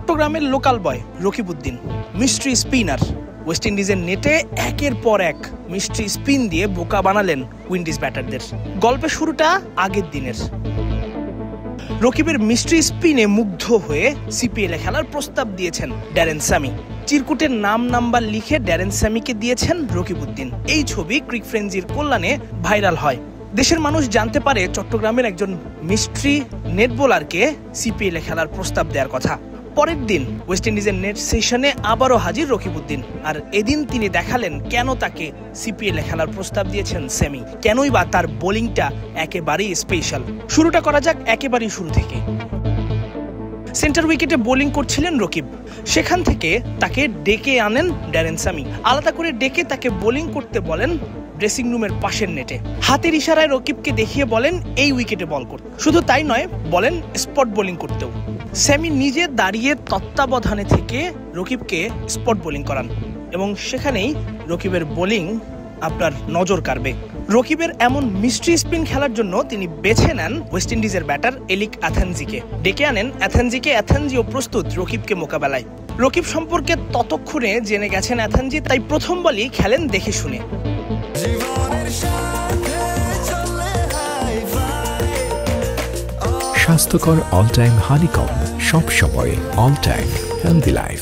চট্টগ্রামের লোকাল বয় Rakibuddin mystery spinner. West ইন্ডিজের নেটে একের পর এক মিস্ট্রি স্পিন দিয়ে বোকা বানালেন উইন্ডিজ ব্যাটারদের। গল্পের শুরুটা আগের দিনের। রকিবের মিস্ট্রি স্পিনে মুগ্ধ হয়ে সিপিএলে খেলার প্রস্তাব দিয়েছেন ড্যারেন স্যামি। চিরকুটের নাম নাম্বার লিখে ড্যারেন স্যামিকে দিয়েছেন রকিবউদ্দিন। এই ছবি ক্রিক ফ্রেঞ্জির কল্যাণে ভাইরাল হয়। দেশের মানুষ জানতে পারে চট্টগ্রামের একজন মিস্ট্রি নেট বোলারকে সিপিএলে খেলার প্রস্তাব দেওয়ার কথা। পরের দিন ওয়েস্ট ইন্ডিজের নেট সেশনে আবারও হাজির রকিবউদ্দিন। আর এদিন তিনি দেখালেন কেন তাকে সিপিএলে খেলার প্রস্তাব দিয়েছেন স্যামি, কেনই বা তার বোলিংটা একেবারেই স্পেশাল। শুরুটা করা যাক একেবারেই শুরু থেকে। সেন্টার উইকেটে বোলিং করছিলেন রকিব। সেখান থেকে তাকে ডেকে আনেন ড্যারেন স্যামি। আলাদা করে ডেকে তাকে বোলিং করতে বলেন ড্রেসিং রুমের পাশের নেটে। হাতের ইশারায় রকিবকে দেখিয়ে বলেন এই উইকেটে বল করতে। শুধু তাই নয়, বলেন স্পট বোলিং করতেও। স্যামি নিজে দাঁড়িয়ে তত্ত্বাবধানে থেকে রকিবকে স্পট বোলিং করান এবং সেখানেই রকিবের বোলিং আপনার নজর কাড়বে। রকিবের এমন মিস্ট্রি স্পিন খেলার জন্য তিনি বেছে নেন ওয়েস্ট ইন্ডিজের ব্যাটার এলিক অ্যাথেনজিকে। ডেকে আনেন অ্যাথেনজিকে। অ্যাথেনজিও প্রস্তুত রকিবকে মোকাবেলায়। রকিব সম্পর্কে ততক্ষণে জেনে গেছেন অ্যাথেনজি, তাই প্রথম বলই খেলেন দেখে শুনে। স্বাস্থ্যকর অল টাইম হানিকম, সব সময় all time healthy life.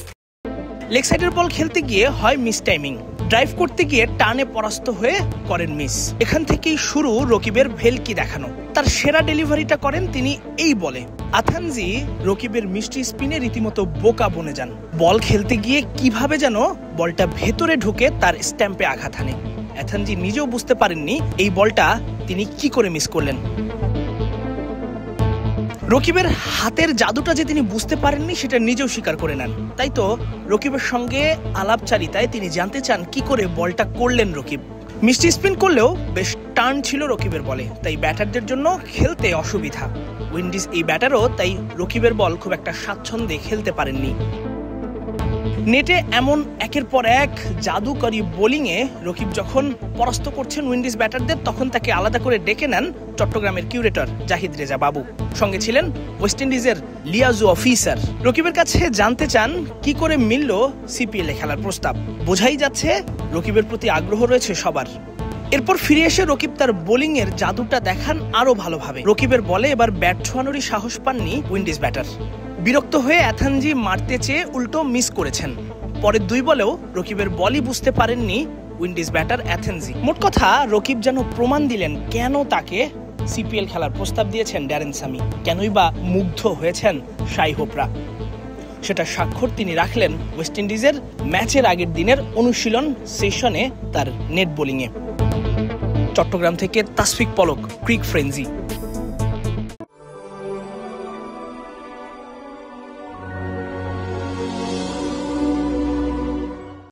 Leg সাইডের বল খেলতে গিয়ে হয় মিস টাইমিং, ড্রাইভ করতে গিয়ে টানে পরাস্ত হয়ে করেন মিস। এখান থেকেই শুরু রকিবের ভেলকি দেখানো। তার সেরা ডেলিভারিটা করেন তিনি এই বলে। অ্যাথেনজি রকিবের মিস্ট্রি স্পিনে রীতিমতো বোকা বনে যান। বল খেলতে গিয়ে কিভাবে যেন বলটা ভেতরে ঢুকে তার স্ট্যাম্পে আঘাত হানে। অ্যাথেনজি নিজেও বুঝতে পারেননি এই বলটা তিনি কি করে মিস করলেন। রকিবের হাতের জাদুটা যে তিনি বুঝতে পারেননি সেটা নিজেও স্বীকার করে নেন। তাই তো রকিবের সঙ্গে আলাপচারিতায় তিনি জানতে চান কি করে বলটা করলেন রকিব। মিস্ট্রি স্পিন করলেও বেশ টার্ন ছিল রকিবের বলে, তাই ব্যাটারদের জন্য খেলতে অসুবিধা। উইন্ডিজ এই ব্যাটারও তাই রকিবের বল খুব একটা স্বাচ্ছন্দ্যে খেলতে পারেননি। নেটে এমন একের পর এক জাদুকরী বোলিংয়ে রকিব যখন পরাস্ত করছেন উইন্ডিজ ব্যাটারদের, তখন তাকে আলাদা করে ডেকে নেন চট্টগ্রামের কিউরেটর জাহিদ রেজা বাবু। সঙ্গে ছিলেন ওয়েস্ট ইন্ডিজের লিয়াজু অফিসার। রকিবের কাছে জানতে চান কি করে মিলল সিপিএলে খেলার প্রস্তাব। বোঝাই যাচ্ছে রকিবের প্রতি আগ্রহ রয়েছে সবার। এরপর ফিরে এসে রকিব তার বোলিং এর জাদুটা দেখান আরো ভালোভাবে। রকিবের বলে এবার ব্যাট ছোঁয়ানোরই সাহস পাননি উইন্ডিজ ব্যাটার। বিরক্ত হয়ে অ্যাথেনজি মারতে চেয়ে উল্টো মিস করেছেন। পরের দুই বলেও রকিবের বলই বুঝতে পারেননি উইন্ডিজ ব্যাটার অ্যাথেনজি। মোট কথা রকিব যেন প্রমাণ দিলেন কেন তাকে সিপিএল খেলার প্রস্তাব দিয়েছেন ড্যারেন স্যামি, কেনই বা মুগ্ধ হয়েছেন শাই হোপরা। সেটা স্বাক্ষর তিনি রাখলেন ওয়েস্ট ইন্ডিজের ম্যাচের আগের দিনের অনুশীলন সেশনে তার নেট বোলিংয়ে। চট্টগ্রাম থেকে তাসফিক পলক, ক্রিক ফ্রেঞ্জি।